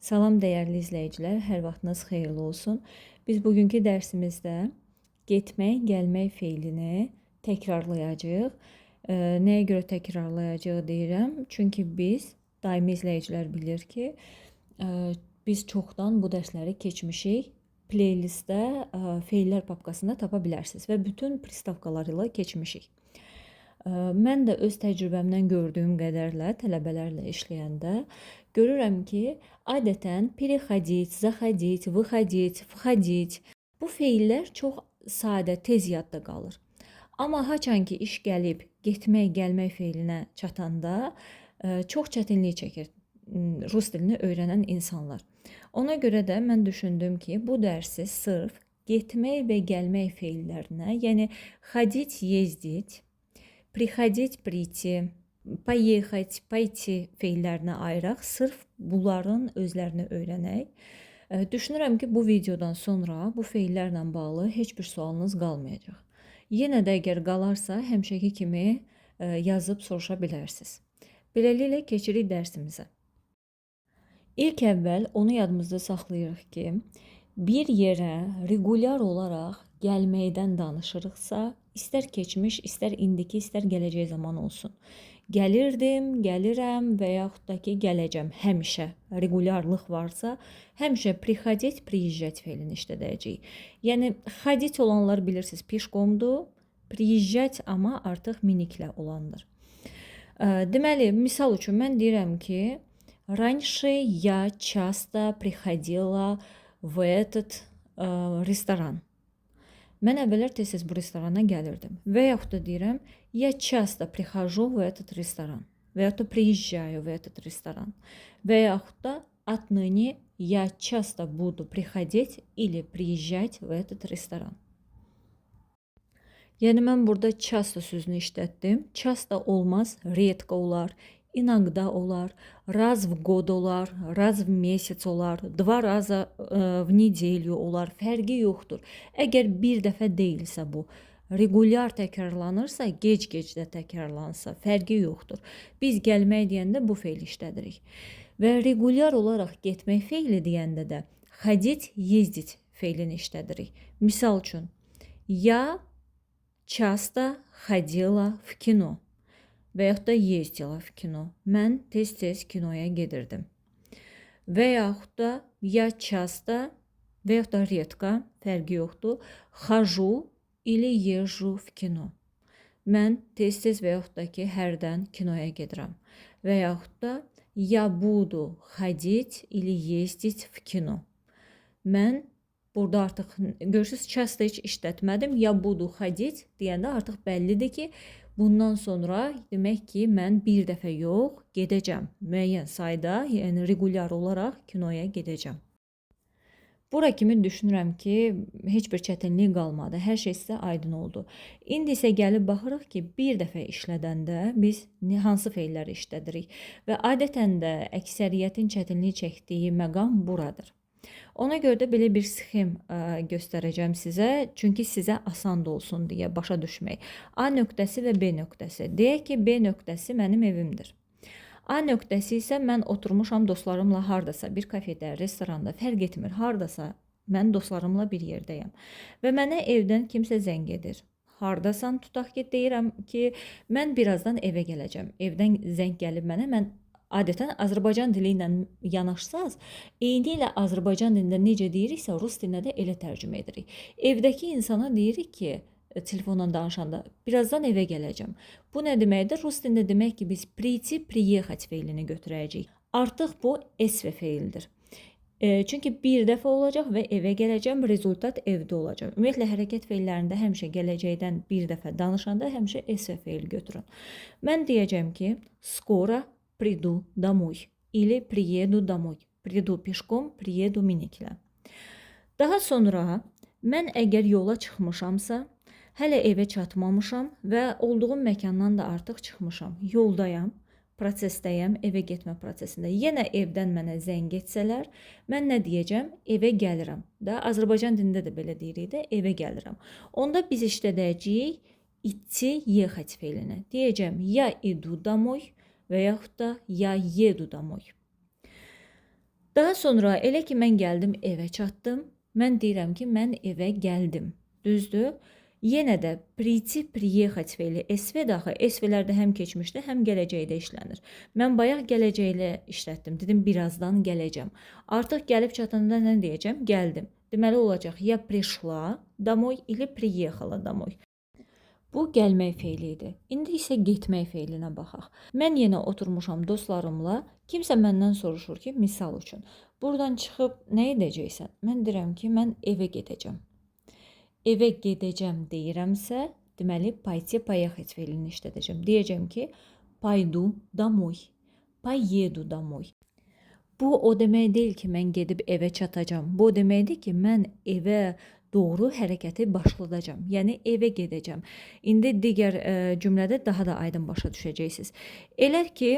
Salam dəyərli izləyicilər, hər vaxtınız xeyirli olsun. Biz bugünkü dərsimizdə getmək, gəlmək feilini təkrarlayacağıq. Nəyə görə təkrarlayacağıq deyirəm? Çünki biz, daimi izləyicilər bilir ki, biz çoxdan bu dərsləri keçmişik. Playlistdə feillər papkasında tapa bilərsiniz və bütün pristavkalarıyla keçmişik. Mən də öz təcrübəmdən gördüyüm qədərlə tələbələrlə işləyəndə görürəm ki, adətən переходить, заходить, выходить, входить bu feillər çox sadə, tez yadda qalır. Amma haçan ki iş gəlib getmək, gəlmək feilinə çatanda çox çətinlik çəkir rus dilini öyrənən insanlar. Ona görə də mən düşündüm ki, bu dərsi sırf getmək və gəlmək feillərinə, yəni ходить, ездить, приходить, прийти, поехать, пойти feillərinə ayıraq, sırf bunların özlərini öyrənək. Düşünürəm ki, bu videodan sonra bu feillərlə bağlı heç bir sualınız qalmayacaq. Yenə də əgər qalarsa, həmişəki kimi yazıb soruşa bilərsiniz. Beləliklə keçirik dərsimizə. İlk əvvəl onu yadımızda saxlayırıq ki, bir yerə regular olaraq gəlməkdən danışırıqsa, istər keçmiş, istər indiki, istər gələcək zaman olsun. Gəlirdim, gəlirəm və yaxud da ki, gələcəm həmişə regularlıq varsa, həmişə приходить, приезжать feilini işlədəcəyik. Yəni, ходить olanlar bilirsiniz, pişkomdur, приезжать amma artıq miniklə olandır. Deməli, misal üçün mən deyirəm ki, раньше я часто приходила в этот ресторан. Mən əvvəllər tez-tez bu restorana gəlirdim. Və yaxud da deyirəm, я часто прихожу в этот ресторан. Və yaxud da приезжаю в этот ресторан. Və yaxud da отныне я часто буду приходить или приезжать в этот ресторан. Yəni mən burada часто sözünü işlətdim. Часто olmaz, редко olar, иногда olar, раз в год olar, раз в месяц olar, два раза в неделю olar, fərqi yoxdur. Əgər bir dəfə deyilsə bu, regular təkrarlanırsa, gec-gec də təkrarlansa, fərqi yoxdur. Biz gəlmək deyəndə bu feili işlədirik. Və regular olaraq getmək feili deyəndə də ходить, ездить feilini işlədirik. Misal üçün, я часто ходила в кино. Və yaxud da ездила в кино. Mən tez-tez kinoya gedirdim. Və yaxud da я часто və yaxud da редко, fərqi yoxdur, хожу или езжу в кино. Mən tez-tez və yaxud da ki, hərdən kinoya gedirəm. Və yaxud da я буду ходить или ездить в кино. Mən burada artıq görürsünüz, часто heç işlətmədim. Я буду ходить deyəndə artıq bəllidir ki, bundan sonra demək ki, mən bir dəfə yox, gedəcəm. Müəyyən sayda, yəni regular olaraq kinoya gedəcəm. Bura kimi düşünürəm ki, heç bir çətinlik qalmadı. Hər şey sizə aydın oldu. İndi isə gəlib baxırıq ki, bir dəfə işlədəndə biz hansı feilləri işlədirik və adətən də əksəriyyətin çətinlik çəkdiyi məqam buradır. Ona görə də belə bir sxem göstərəcəm sizə, çünki sizə asan da olsun deyə başa düşmək. A nöqtəsi və B nöqtəsi. Deyək ki, B nöqtəsi mənim evimdir. A nöqtəsi isə mən oturmuşam dostlarımla hardasa, bir kafedə, restoranda, fərq etmir, hardasa mən dostlarımla bir yerdəyəm. Və mənə evdən kimsə zəng edir. Hardasan, tutaq ki, deyirəm ki, mən birazdan evə gələcəm. Evdən zəng gəlib mənə, mən adətən Azərbaycan dili ilə yanaşsaz, eyni ilə Azərbaycan dilində necə deyiriksə, rus dilinə də elə tərcümə edirik. Evdəki insana deyirik ki, telefonla danışanda, birazdan evə gələcəm. Bu nə deməkdir? Rus dilində demək ki, biz прийти, приехать feilini götürəcəyik. Artıq bu SV feildir. Çünki bir dəfə olacaq və evə gələcəm, rezultat evdə olacaq. Ümumiyyətlə, hərəkət feillərində həmişə gələcəkdən bir dəfə danışanda həmişə SV feil götürün. Mən deyəcəm ki, skoro приду домой или приеду домой. Приду пешком, приеду miniklə. Daha sonra mən əgər yola çıxmışamsa, hələ evə çatmamışam və olduğum məkandan da artıq çıxmışam. Yoldayam, prosesdəyəm, evə getmə prosesində. Yenə evdən mənə zəng etsələr, mən nə deyəcəm? Evə gəlirəm. Da Azərbaycan dilində də belə deyirik də, evə gəlirəm. Onda biz işlədəcəyik идти, ехать feilini. Deyəcəm, я иду домой və yaxud da я еду домой. Daha sonra elə ki mən gəldim evə çatdım. Mən deyirəm ki, mən evə gəldim. Düzdür? Yenə də priti, приехать feili SV daxı. SV-lərdə həm keçmişdə, həm gələcəkdə işlənir. Mən bayaq gələcəklə işlətdim. Dedim birazdan gələcəm. Artıq gəlib çatanda nə deyəcəm? Gəldim. Deməli olacaq ya пришла домой или приехала домой. Bu gəlmək feili idi. İndi isə getmək feilinə baxaq. Mən yenə oturmuşam dostlarımla. Kimsə məndən soruşur ki, misal üçün, buradan çıxıb nə edəcəksən? Mən deyirəm ki, mən evə gedəcəm. Evə gedəcəm deyirəmsə, deməli пойти, поехать feilini işlədəcəm. Deyəcəm ki, paydu домой. Поеду домой. Bu o demək deyil ki, mən gedib evə çatacağam. Bu o deməkdir ki, mən evə doğru hərəkəti başladacağam. Yəni evə gedəcəm. İndi digər cümlədə daha da aydın başa düşəcəksiniz. Elə ki,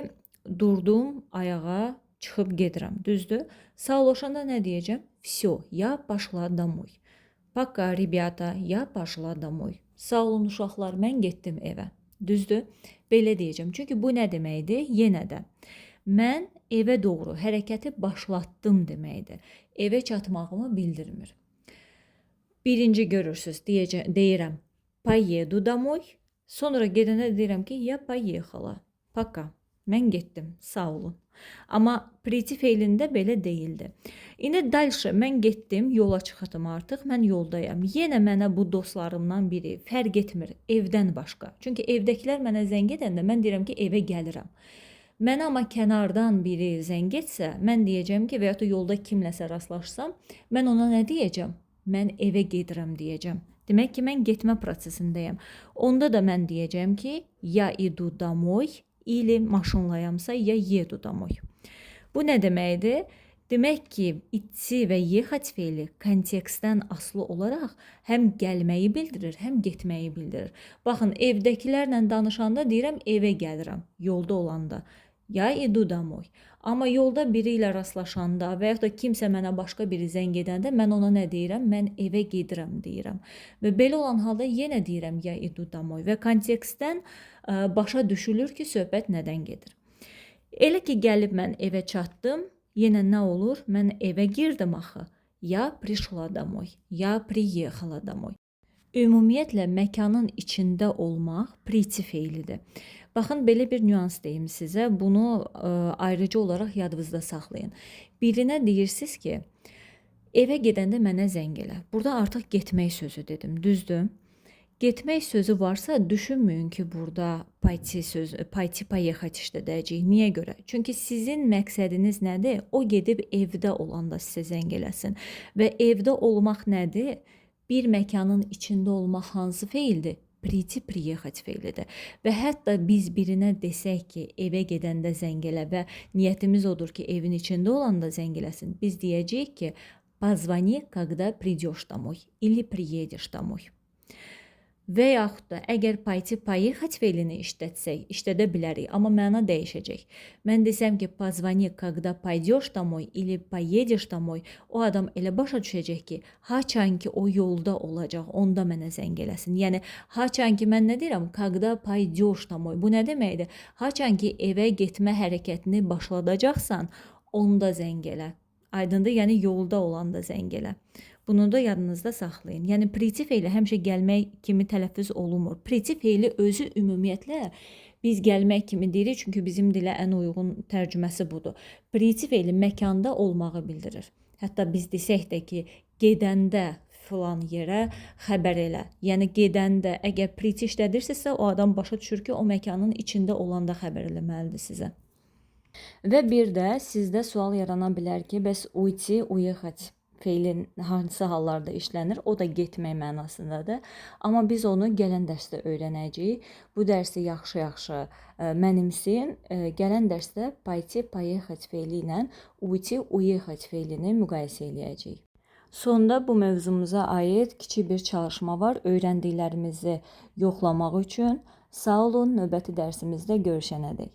durdum, ayağa çıxıb gedirəm. Düzdür? Sağollaşanda nə deyəcəm? Всё, я пошла домой. Пока, ребята, я пошла домой. Sağ olun uşaqlar, mən getdim evə. Düzdür? Belə deyəcəm. Çünki bu nə deməkdir? Yenə də mən evə doğru hərəkəti başlatdım deməkdir. Evə çatmağımı bildirmir. Birinci görürsüz, deyirəm поеду домой. Sonra gedəndə deyirəm ki, я поехала. Пока. Mən getdim. Sağ olun. Amma priti feilində belə deyildi. İndi dальше mən getdim, yola çıxdım artıq. Mən yoldayam. Yenə mənə bu dostlarımdan biri fərq etmir evdən başqa. Çünki evdəkilər mənə zəng edəndə mən deyirəm ki, evə gəlirəm. Mənə amma kənardan biri zəng etsə, mən deyəcəm ki, və ya da yolda kimləsə rastlaşsam, mən ona nə deyəcəm? Mən evə gedirəm deyəcəm. Demək ki, mən getmə prosesindəyəm. Onda da mən deyəcəm ki, ya idu домой, ili maşınlayamsa ya yedu домой. Bu nə deməkdir? Demək ki, idti və yexat feili kontekstdən asılı olaraq həm gəlməyi bildirir, həm getməyi bildirir. Baxın, evdəkilərlə danışanda deyirəm evə gəlirəm, yolda olanda. Ya idu домой. Amma yolda biri ilə rastlaşanda və ya da kimsə mənə başqa biri zəng edəndə mən ona nə deyirəm? Mən evə gedirəm deyirəm. Və belə olan halda yenə deyirəm ya idu домой və kontekstdən başa düşülür ki, söhbət nədən gedir. Elə ki gəlib mən evə çatdım, yenə nə olur? Mən evə girdim axı. Ya пришла домой, ya приехала домой. Ümumiyyətlə məkanın içində olmaq priti feilidir. Baxın, belə bir nüans deyim sizə. Bunu ayrıcı olaraq yadınızda saxlayın. Birinə deyirsiniz ki, evə gedəndə mənə zəng elə. Burada artıq getmək sözü dedim, düzdür? Getmək sözü varsa düşünməyin ki, burada пойти, поехать işlədəcəyik. Niyə görə? Çünki sizin məqsədiniz nədir? O gedib evdə olanda sizə zəng eləsin. Və evdə olmaq nədir? Bir məkanın içində olmaq hansı feildir? Priti, приехать feilidir. Və hətta biz birinə desək ki, evə gedəndə zəng elə və niyyətimiz odur ki, evin içində olanda zəng eləsin. Biz deyəcəyik ki, позвони, когда придешь домой или приедешь домой. Və yaxud da əgər пойти, поехать feilini işlədə bilərik, amma məna dəyişəcək. Mən desəm ki, позвони, когда пойдешь домой или поедешь домой, o adam elə başa düşəcək ki, haçan ki o yolda olacaq, onda mənə zəng eləsin. Yəni, haçan ki mən nə deyirəm? Когда пойдешь домой. Bu nə deməkdir? Haçan ki evə getmə hərəkətini başladacaqsan, onda zəng elə. Aydındır? Yəni, yolda olanda zəng elə. Bunu da yadınızda saxlayın. Yəni, priti feili həmişə gəlmək kimi tələffüz olunmur. Priti feili özü ümumiyyətlə biz gəlmək kimi deyirik, çünki bizim dilə ən uyğun tərcüməsi budur. Priti feili məkanda olmağı bildirir. Hətta biz desək də ki, gedəndə filan yerə xəbər elə. Yəni, gedəndə əgər priti işlədirsinizsə, o adam başa düşür ki, o məkanın içində olanda xəbər eləməlidir sizə. Və bir də sizdə sual yarana bilər ki, bəs uyti, uехать feilin hansı hallarda işlənir? O da getmək mənasındadır. Amma biz onu gələn dərsdə öyrənəcəyik. Bu dərsi yaxşı-yaxşı mənimsin. Gələn dərsdə пойти, поехать feili ilə uyti, уехать feilini müqayisə eləyəcəyik. Sonda bu mövzumuza aid kiçik bir çalışma var. Öyrəndiklərimizi yoxlamaq üçün. Sağ olun, növbəti dərsimizdə görüşənədək.